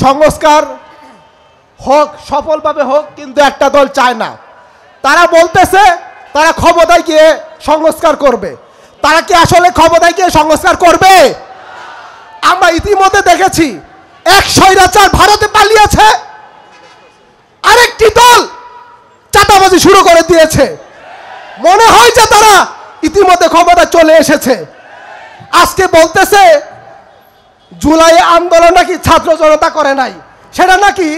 সংস্কার হোক, সফলভাবে হোক, কিন্তু একটা দল চায় না। তারা বলতেছে তারা ক্ষমতায় গিয়ে সংস্কার করবে। তারা কি আসলে ক্ষমতায় গিয়ে সংস্কার করবে? আমরা ইতিমধ্যে দেখেছি এক স্বৈরাচার ভারতে পালিয়েছে, আরেকটি দল চাঁদাবাজি শুরু করে দিয়েছে। মনে হয় যে তারা ইতিমধ্যে ক্ষমতা চলে এসেছে। আজকে বলতেছে জুলাই আন্দোলন নাকি ছাত্র জনতা করে নাই, সেটা নাকি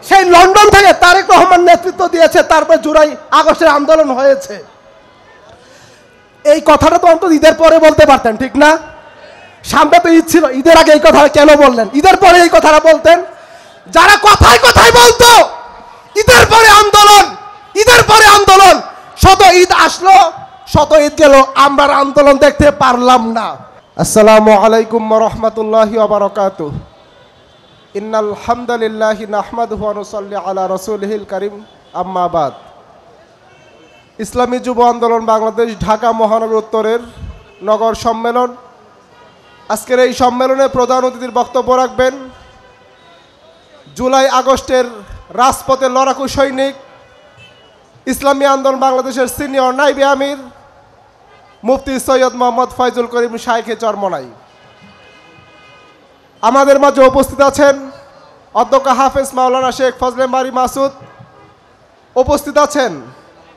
সেই লন্ডন থেকে তারেক রহমান নেতৃত্ব দিয়েছে, তারপর জুলাই আগস্টের আন্দোলন হয়েছে। এই কথাটা তো অন্তত ঈদের পরে বলতে পারতেন, ঠিক না? সামনে তো ঈদ ছিল, ঈদের আগে এই কথা কেন বললেন? ঈদের পরে এই কথাটা বলতেন। যারা কথায় কথায় বলতো ঈদের পরে আন্দোলন, ঈদের পরে আন্দোলন, শত ঈদ আসলো, শত ঈদ গেল, আমরা আন্দোলন দেখতে পারলাম না। আসসালামু আলাইকুম ওয়া রাহমাতুল্লাহি ওয়া বারাকাতুহু। ইন্নাল হামদালিল্লাহি নাহমাদুহু ওয়া নুসাল্লি আলা রাসূলিহিল কারীম, আম্মা বাদ। ইসলামী যুব আন্দোলন বাংলাদেশ ঢাকা মহানগর উত্তরের নগর সম্মেলন। আজকের এই সম্মেলনে প্রধান অতিথির বক্তব্য রাখবেন জুলাই আগস্টের রাজপথে লড়াকু সৈনিক, ইসলামী আন্দোলন বাংলাদেশের সিনিয়র নায়েবে আমির মুফতি সৈয়দ মোহাম্মদ ফয়জুল করিম শাইখে চরমনাই। আমাদের মাঝে উপস্থিত আছেন অধ্যক্ষ হাফেজ মাওলানা শেখ ফজলে বারী মাসুদ। উপস্থিত আছেন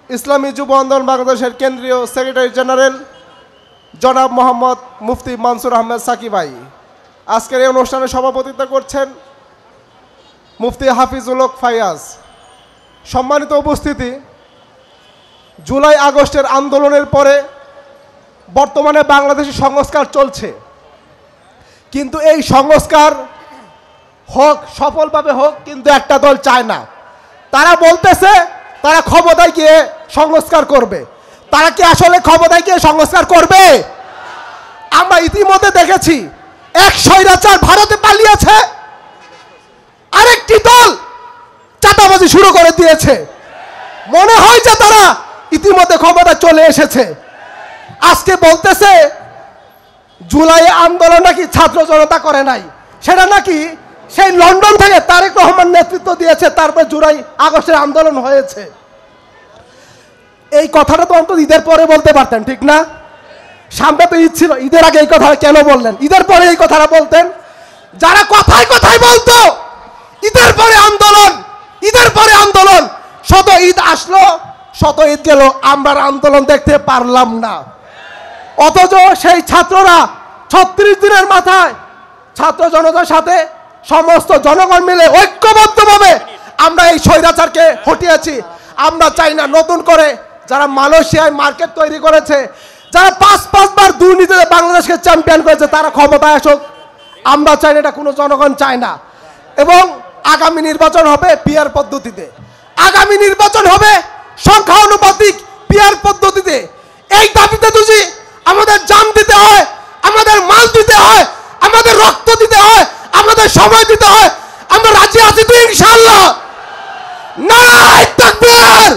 ইসলামী যুব আন্দোলন বাংলাদেশের কেন্দ্রীয় সেক্রেটারি জেনারেল জনাব মোহাম্মদ মুফতি মানসুর আহমেদ সাকি ভাই। আজকের এই অনুষ্ঠানে সভাপতিত্ব করছেন মুফতি হাফিজুল হক ফায়াজ। সম্মানিত উপস্থিতি, জুলাই আগস্টের আন্দোলনের পরে বর্তমানে বাংলাদেশে সংস্কার চলছে, কিন্তু এই সংস্কার হোক, সফলভাবে হোক, কিন্তু একটা দল চায় না। তারা বলতেছে তারা ক্ষমতায় গিয়ে সংস্কার করবে। তারা কি আসলে ক্ষমতায় গিয়ে সংস্কার করবে? আমরা ইতিমধ্যে দেখেছি এক স্বৈরাচার ভারতে পালিয়েছে, আরেকটি দল চাঁদাবাজি শুরু করে দিয়েছে। মনে হয় যে তারা ইতিমধ্যে ক্ষমতা চলে এসেছে। আজকে বলতেছে জুলাই আন্দোলন নাকি ছাত্র জনতা করে নাই, সেটা নাকি সেই লন্ডন থেকে তারেক রহমান নেতৃত্ব দিয়েছে, তারপর জুলাই আগস্টের আন্দোলন হয়েছে। এই কথাটা তো অন্তত ঈদের পরে বলতে পারতেন, ঠিক না? সামনে তো ঈদ ছিল, ঈদের আগে এই কথা কেন বললেন? ঈদের পরে এই কথাটা বলতেন। যারা কথায় কথায় বলতো ঈদের পরে আন্দোলন, ঈদের পরে আন্দোলন, শত ঈদ আসলো, শত ঈদ গেল, আমরা আন্দোলন দেখতে পারলাম না। অথচ সেই ছাত্ররা 36 দিনের মাথায় ছাত্র জনতার সাথে সমস্ত জনগণ মিলে ঐক্যবদ্ধভাবে আমরা এই স্বৈরাচারকে হটিয়েছি। আমরা চাই না নতুন করে যারা মালয়েশিয়ায় মার্কেট তৈরি করেছে, যারা 5 বার দুর্নীতিতে বাংলাদেশকে চ্যাম্পিয়ন করেছে, তারা ক্ষমতায় আসুক। আমরা চাই না, এটা কোনো জনগণ চায় না। এবং আগামী নির্বাচন হবে পিআর পদ্ধতিতে, আগামী নির্বাচন হবে সংখ্যানুপাতিক পিআর পদ্ধতিতে। এই দাবিতে যদি আমাদের জান দিতে হয়, আমাদের মাল দিতে হয়, আমাদের রক্ত দিতে হয়, আমাদের সময় দিতে হয়, আমরা রাজি আছি তো ইনশাআল্লাহ। নারায়ে তাকবীর।